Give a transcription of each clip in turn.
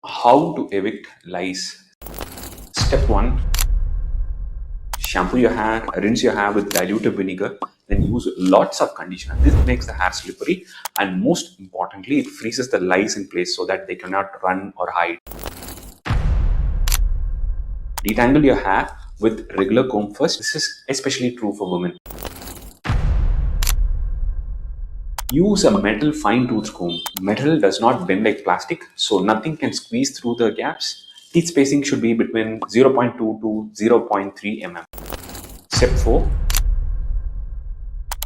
How to evict lice. Step 1. Shampoo your hair, rinse your hair with diluted vinegar, then use lots of conditioner. This makes the hair slippery, and most importantly, it freezes the lice in place so that they cannot run or hide. Detangle your hair with regular comb first. This is especially true for women. Use a metal fine tooth comb. Metal does not bend like plastic, so nothing can squeeze through the gaps. Teeth spacing should be between 0.2 to 0.3 mm. Step 4.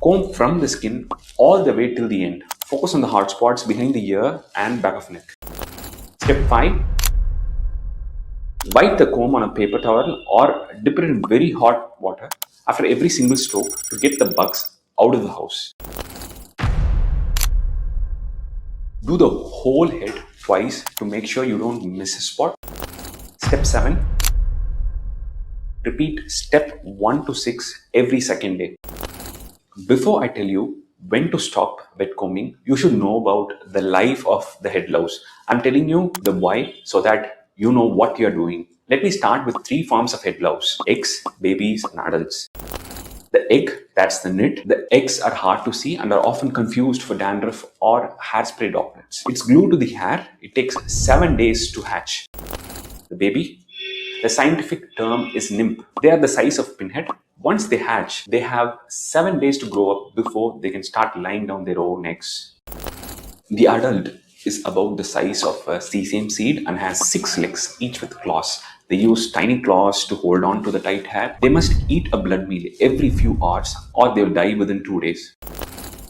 Comb from the skin all the way till the end. Focus on the hard spots behind the ear and back of neck. Step 5. Wipe the comb on a paper towel or dip it in very hot water after every single stroke to get the bugs out of the house. Do the whole head twice to make sure you don't miss a spot. Step 7. Repeat step 1 to 6 every second day. Before I tell you when to stop wet combing, you should know about the life of the head louse. I'm telling you the why so that you know what you're doing. Let me start with 3 forms of head louse: eggs, babies, and adults. The egg, that's the nit. The eggs are hard to see and are often confused for dandruff or hairspray droplets. It's glued to the hair. It takes 7 days to hatch. The baby, the scientific term is nymph. They are the size of pinhead. Once they hatch, they have 7 days to grow up before they can start lying down their own eggs. The adult is about the size of a sesame seed and has 6 legs, each with claws. They use tiny claws to hold on to the tight hair. They must eat a blood meal every few hours or they'll die within 2 days.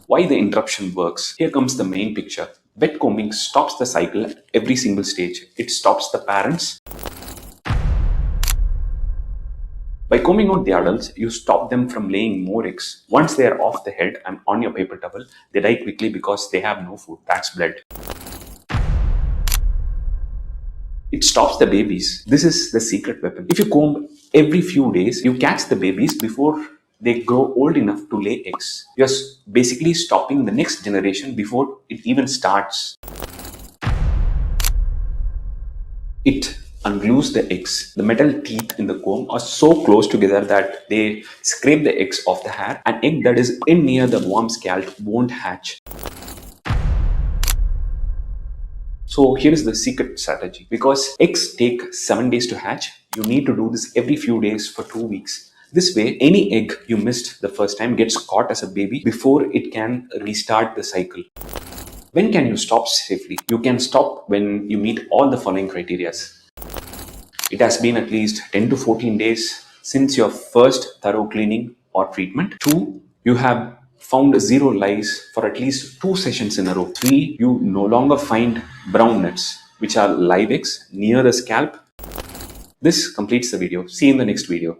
Why the interruption works? Here comes the main picture. Wet combing stops the cycle at every single stage. It stops the parents. By combing out the adults, you stop them from laying more eggs. Once they are off the head and on your paper towel, they die quickly because they have no food. That's blood. It stops the babies. This is the secret weapon. If you comb every few days, you catch the babies before they grow old enough to lay eggs. You're basically stopping the next generation before it even starts. It unglues the eggs. The metal teeth in the comb are so close together that they scrape the eggs off the hair. An egg that is in near the warm scalp won't hatch. So here is the secret strategy. Because eggs take 7 days to hatch, you need to do this every few days for 2 weeks. This way, any egg you missed the first time gets caught as a baby before it can restart the cycle. When can you stop safely? You can stop when you meet all the following criteria. It has been at least 10 to 14 days since your first thorough cleaning or treatment. 2, you have found 0 lice for at least 2 sessions in a row. 3, you no longer find brown nits, which are live eggs, near the scalp. This completes the video. See you in the next video.